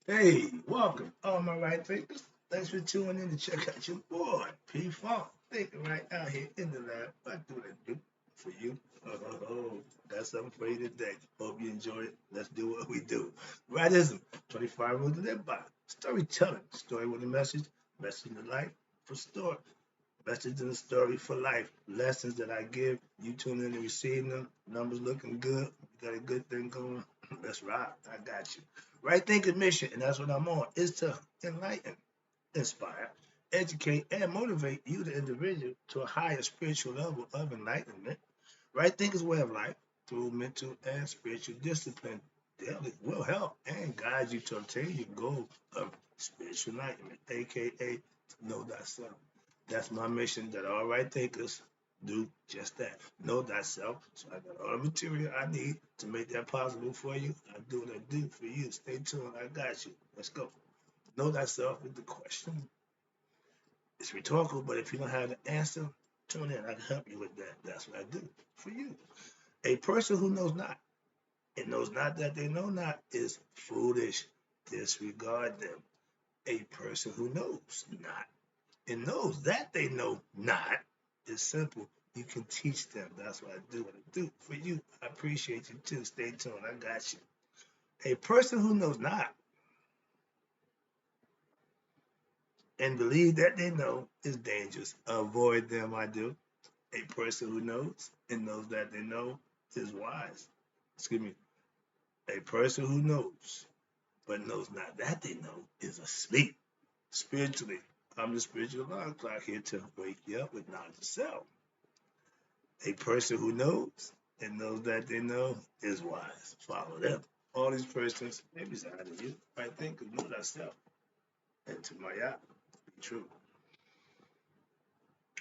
Hey, welcome, all my right thinkers. Thanks for tuning in to check out your boy, P Funk, thinking right out here in the lab. I do what I do for you. Oh, got something for you today. Hope you enjoy it. Let's do what we do. Rightism, 25 rules to live by. Storytelling, story with a message, message in life for story. Message in the story for life. Lessons that I give. You tune in and receive them. Numbers looking good. You got a good thing going. Let's rock. I got you. Right thinking mission, and that's what I'm on, is to enlighten, inspire, educate, and motivate you, the individual, to a higher spiritual level of enlightenment. Right thinking's way of life through mental and spiritual discipline daily will help and guide you to obtain your goal of spiritual enlightenment, aka know thyself. That's my mission that all right thinkers do just that. Know thyself. So I got all the material I need to make that possible for you. I do what I do for you. Stay tuned. I got you. Let's go. Know thyself is the question. It's rhetorical, but if you don't have the answer, tune in. I can help you with that. That's what I do for you. A person who knows not and knows not that they know not is foolish. Disregard them. A person who knows not and knows that they know not is simple. You can teach them. That's what I do. What I do for you. I appreciate you too. Stay tuned. I got you. A person who knows not and believe that they know is dangerous. Avoid them. I do. A person who knows and knows that they know is wise. Excuse me. A person who knows but knows not that they know is asleep. Spiritually, I'm the spiritual alarm clock here to wake you up with knowledge of self. A person who knows and knows that they know is wise. Follow them. All these persons, maybe it's out of you. I think of know thyself and to my eye. Be true.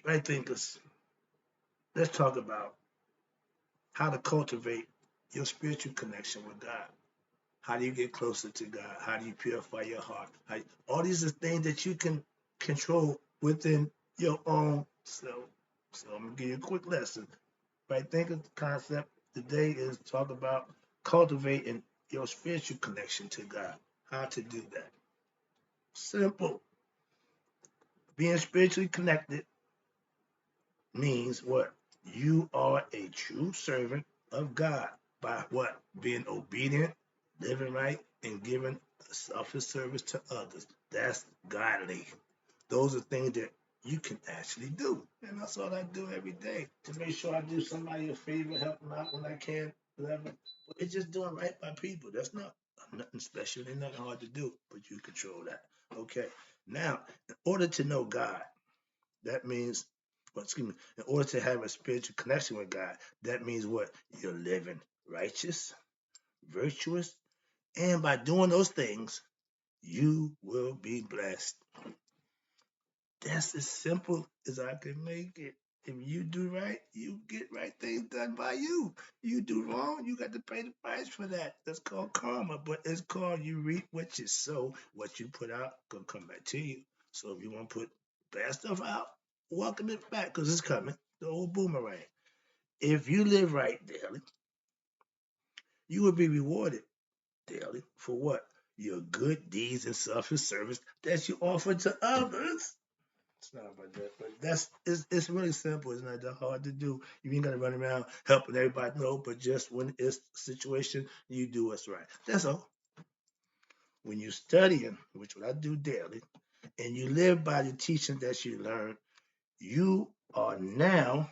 I think let's talk about how to cultivate your spiritual connection with God. How do you get closer to God? How do you purify your heart? All these are things that you can control within your own self. So I'm gonna give you a quick lesson. Right? Think of the concept today is talk about cultivating your spiritual connection to God. How to do that? Simple. Being spiritually connected means what? You are a true servant of God by what? Being obedient, living right, and giving selfless service to others. That's godly. Those are things that you can actually do. And that's all I do every day to make sure I do somebody a favor, help them out when I can, whatever. But it's just doing right by people. That's not nothing special. Ain't nothing hard to do, but you control that. Okay. Now, in order to know God, that means, well, excuse me, in order to have a spiritual connection with God, that means what? You're living righteous, virtuous, and by doing those things, you will be blessed. That's as simple as I can make it. If you do right, you get right things done by you. You do wrong, you got to pay the price for that. That's called karma, but it's called you reap what you sow. What you put out gonna come back to you. So if you want to put bad stuff out, welcome it back because it's coming. The old boomerang. If you live right daily, you will be rewarded daily for what? Your good deeds and selfless service that you offer to others. It's not about that, but it's really simple. It's not that hard to do. You ain't gotta run around helping everybody know, but just when it's a situation, you do what's right. That's all. When you're studying, which what I do daily, and you live by the teaching that you learn, you are now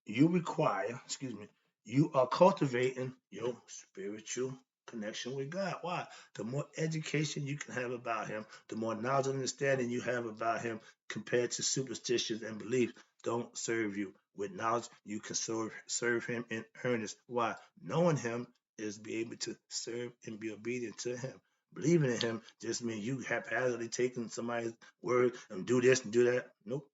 you require, excuse me, you are cultivating your spiritual connection with God. Why? The more education you can have about Him, the more knowledge and understanding you have about Him compared to superstitions and beliefs don't serve you. With knowledge, you can serve Him in earnest. Why? Knowing Him is be able to serve and be obedient to Him. Believing in Him just means you haphazardly taking somebody's word and do this and do that. Nope.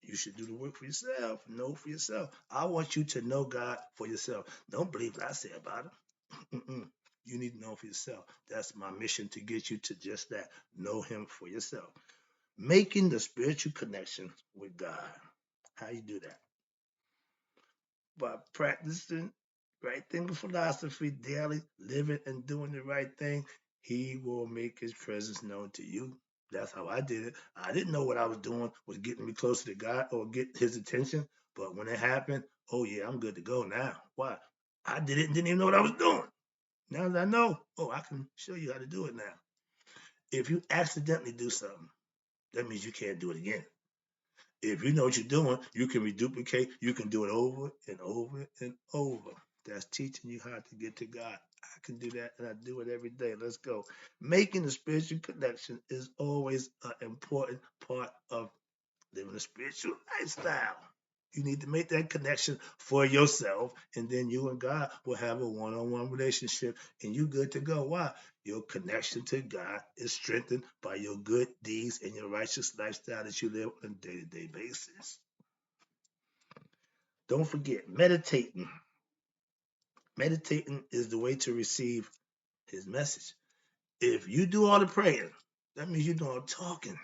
You should do the work for yourself. Know for yourself. I want you to know God for yourself. Don't believe what I say about Him. You need to know for yourself. That's my mission to get you to just that. Know Him for yourself. Making the spiritual connection with God. How you do that? By practicing right thinking philosophy daily, living and doing the right thing. He will make his presence known to you. That's how I did it. I didn't know what I was doing was getting me closer to God or get his attention. But when it happened, oh yeah, I'm good to go now. Why? I did it and didn't even know what I was doing. Now that I know, oh, I can show you how to do it now. If you accidentally do something, that means you can't do it again. If you know what you're doing, you can reduplicate. You can do it over and over and over. That's teaching you how to get to God. I can do that, and I do it every day. Let's go. Making a spiritual connection is always an important part of living a spiritual lifestyle. You need to make that connection for yourself, and then you and God will have a one-on-one relationship, and you good to go. Why? Your connection to God is strengthened by your good deeds and your righteous lifestyle that you live on a day-to-day basis. Don't forget, meditating. Meditating is the way to receive his message. If you do all the praying, that means you do all the talking.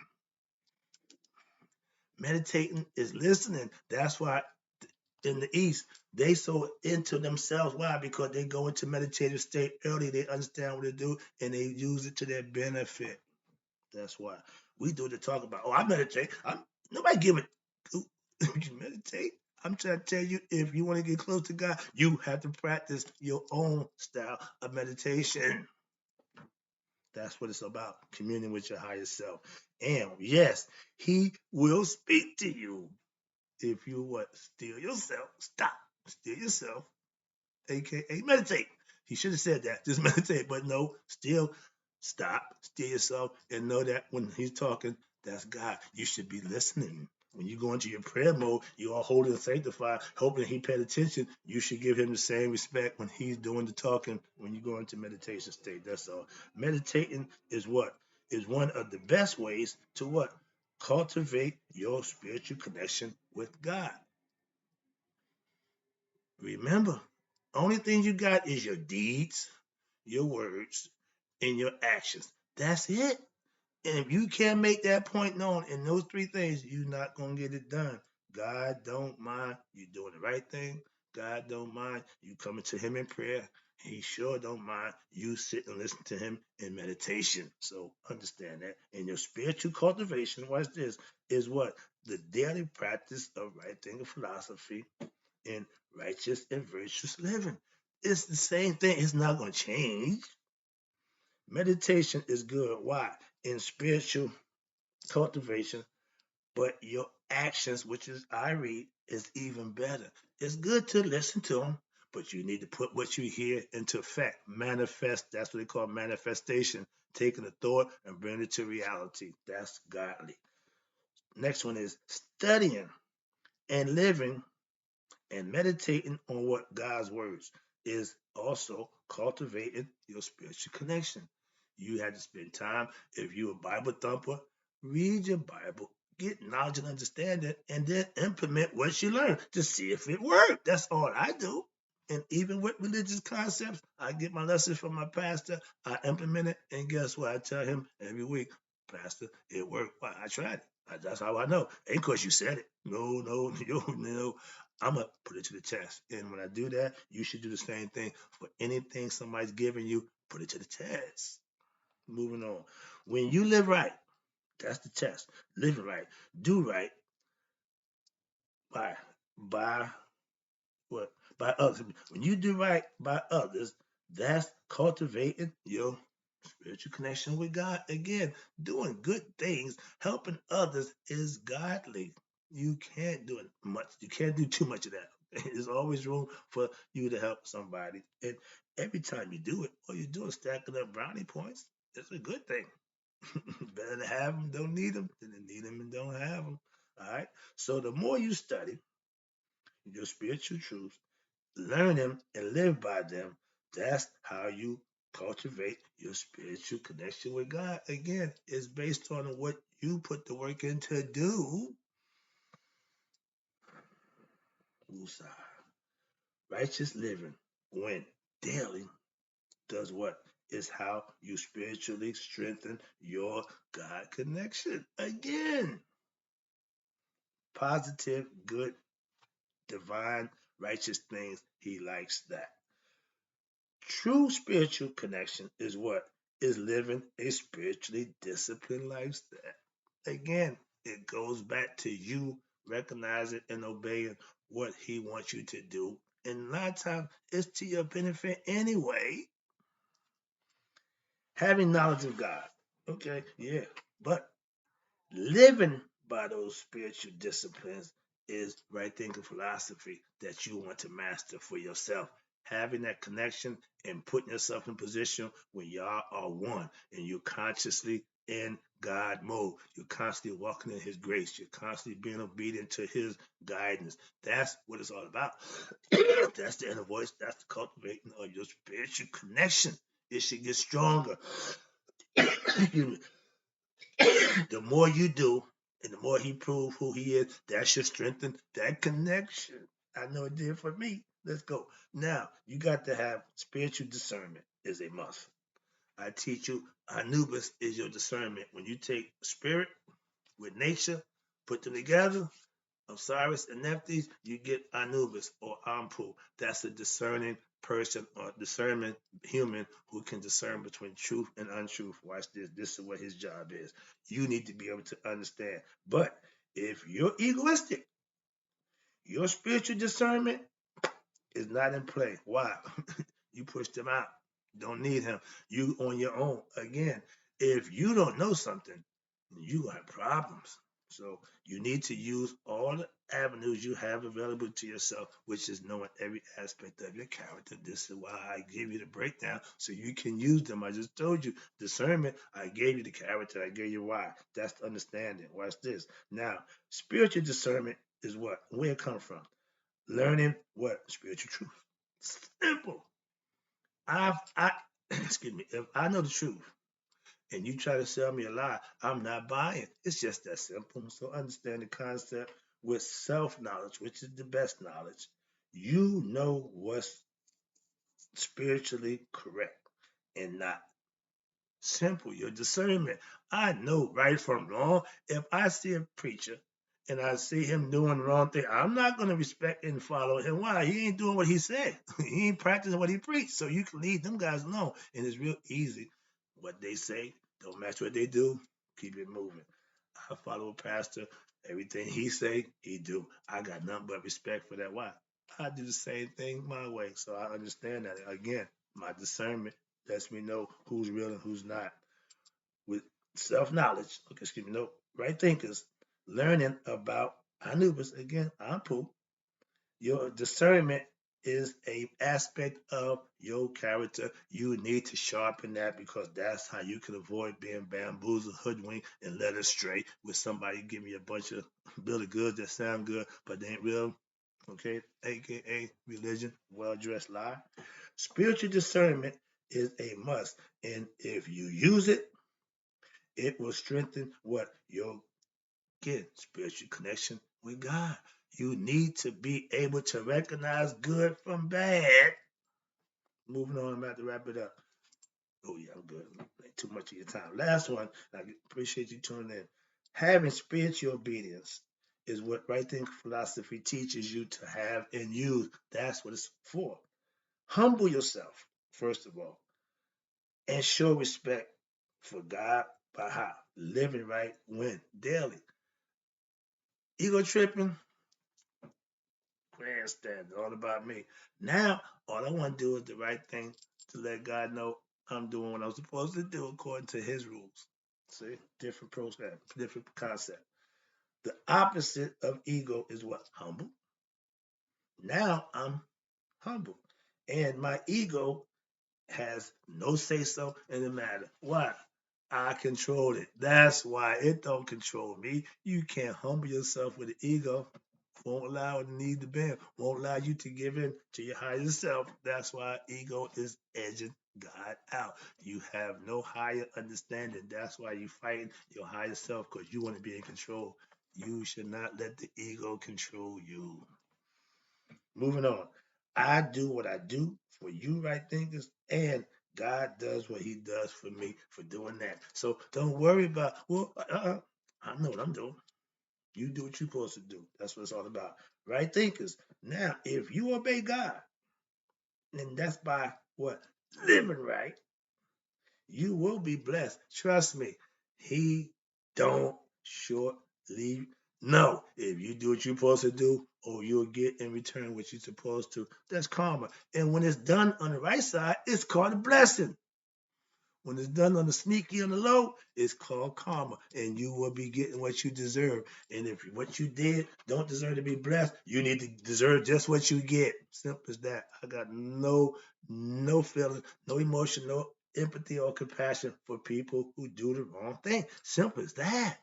Meditating is listening. That's why in the East, they so into themselves. Why? Because they go into meditative state early. They understand what they do and they use it to their benefit. That's why we do to talk about. Oh, I meditate. Nobody give it. You meditate. I'm trying to tell you, if you want to get close to God, you have to practice your own style of meditation. That's what it's about, communing with your higher self. And yes, he will speak to you if you what? Steal yourself. Stop. Steal yourself, aka meditate. He should have said that. Just meditate. But no, still stop, still yourself, and know that when he's talking, that's God. You should be listening. When you go into your prayer mode, you are holy and sanctified, hoping he paid attention. You should give him the same respect when he's doing the talking when you go into meditation state. That's all. Meditating is what? Is one of the best ways to what? Cultivate your spiritual connection with God. Remember, only thing you got is your deeds, your words, and your actions. That's it. And if you can't make that point known in those three things, you're not gonna get it done. God don't mind you doing the right thing. God don't mind you coming to him in prayer. He sure don't mind you sitting and listening to him in meditation. So understand that. And your spiritual cultivation, watch this, is what? The daily practice of right thinking philosophy and righteous and virtuous living. It's the same thing. It's not going to change. Meditation is good. Why? In spiritual cultivation, but your actions, which is I read, is even better. It's good to listen to them, but you need to put what you hear into effect. Manifest. That's what they call manifestation. Taking a thought and bringing it to reality. That's godly. Next one is studying and living and meditating on what God's words is also cultivating your spiritual connection. You have to spend time. If you're a Bible thumper, read your Bible, get knowledge and understanding, and then implement what you learn to see if it works. That's all I do. And even with religious concepts, I get my lessons from my pastor, I implement it, and guess what? I tell him every week, Pastor, it worked. Well, I tried it. That's how I know. Ain't because you said it. No, no, no. I'm gonna put it to the test. And when I do that, you should do the same thing for anything somebody's giving you. Put it to the test. Moving on. When you live right, that's the test. Live right, do right by by what? By others. When you do right by others, that's cultivating your spiritual connection with God. Again, doing good things, helping others is godly. You can't do it much. You can't do too much of that. There's always room for you to help somebody. And every time you do it, all you're doing is stacking up brownie points. It's a good thing. Better to have them, don't need them, than to need them and don't have them. All right. So the more you study your spiritual truths, learn them and live by them, that's how you cultivate your spiritual connection with God. Again, it's based on what you put the work in to do. Woosah. Righteous living, when daily, does what? Is how you spiritually strengthen your God connection. Again, positive, good, divine, righteous things. He likes that. True spiritual connection is what? is living a spiritually disciplined lifestyle. Again, it goes back to you recognizing and obeying what he wants you to do. And a lot of times it's to your benefit anyway. Having knowledge of God. Okay, yeah. But living by those spiritual disciplines is right thinking philosophy that you want to master for yourself. Having that connection and putting yourself in position when y'all are one and you're consciously in God mode. You're constantly walking in His grace. You're constantly being obedient to His guidance. That's what it's all about. That's the inner voice. That's the cultivating of your spiritual connection. It should get stronger. The more you do, and the more he proves who he is, that should strengthen that connection. I know it did for me. Let's go. Now, you got to have spiritual discernment is a must. I teach you, Anubis is your discernment. When you take spirit with nature, put them together, Osiris and Nephthys, you get Anubis or Ampu. That's a discerning person or discernment human who can discern between truth and untruth. Watch this. This is what his job is. You need to be able to understand. But if you're egoistic, your spiritual discernment is not in play. Why? You pushed him out. Don't need him. You on your own. Again, if you don't know something, you gonna have problems. So you need to use all the avenues you have available to yourself, which is knowing every aspect of your character. This is why I gave you the breakdown so you can use them. I just told you discernment. I gave you the character. I gave you why. That's the understanding. Watch this. Now, spiritual discernment is what? Where it come from? Learning what? Spiritual truth. Simple. I excuse me. If I know the truth and you try to sell me a lie, I'm not buying. It's just that simple. So understand the concept with self knowledge, which is the best knowledge. You know what's spiritually correct and not simple. Your discernment. I know right from wrong. If I see a preacher and I see him doing the wrong thing, I'm not going to respect and follow him. Why? He ain't doing what he said. He ain't practicing what he preached. So you can leave them guys alone. And it's real easy. What they say don't match what they do. Keep it moving. I follow a pastor. Everything he say, he do. I got nothing but respect for that. Why? I do the same thing my way. So I understand that. Again, my discernment lets me know who's real and who's not. With self-knowledge, okay, excuse me, no, right thinkers, learning about Anubis, again, Anpu, your discernment is a aspect of your character. You need to sharpen that because that's how you can avoid being bamboozled, hoodwinked, and led astray with somebody giving you a bunch of bill of goods that sound good, but they ain't real. Okay, aka religion, well-dressed lie. Spiritual discernment is a must, and if you use it, it will strengthen what your spiritual connection with God. You need to be able to recognize good from bad. Moving on, I'm about to wrap it up. Oh yeah, I'm good. Ain't too much of your time. Last one. I appreciate you tuning in. Having spiritual obedience is what right thinking philosophy teaches you to have and use. That's what it's for. Humble yourself, first of all, and show respect for God by how? Living right when? Daily. Ego tripping, grandstand, all about me. Now, all I want to do is the right thing to let God know I'm doing what I'm supposed to do according to His rules. See, different process, different concept. The opposite of ego is what? Humble. Now I'm humble. And my ego has no say so in the matter. Why? I control it. That's why it don't control me. You can't humble yourself with the ego. Won't allow it to need the bend. Won't allow you to give in to your higher self. That's why ego is edging God out. You have no higher understanding. That's why you fighting your higher self because you want to be in control. You should not let the ego control you. Moving on. I do what I do for you, right thinkers, and God does what He does for me for doing that. So don't worry about, well, I know what I'm doing. You do what you're supposed to do. That's what it's all about. Right thinkers. Now, if you obey God, and that's by what? Living right. You will be blessed. Trust me. He don't short leave. No, if you do what you're supposed to do, or you'll get in return what you're supposed to. That's karma. And when it's done on the right side, it's called a blessing. When it's done on the sneaky on the low, it's called karma, and you will be getting what you deserve. And if what you did don't deserve to be blessed, you need to deserve just what you get. Simple as that. I got no feeling, no emotion, no empathy or compassion for people who do the wrong thing. Simple as that.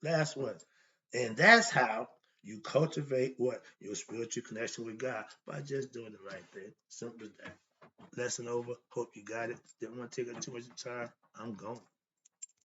Last one. And that's how you cultivate what? Your spiritual connection with God by just doing the right thing. Simple as that. Lesson over. Hope you got it. Didn't want to take up too much time. I'm gone.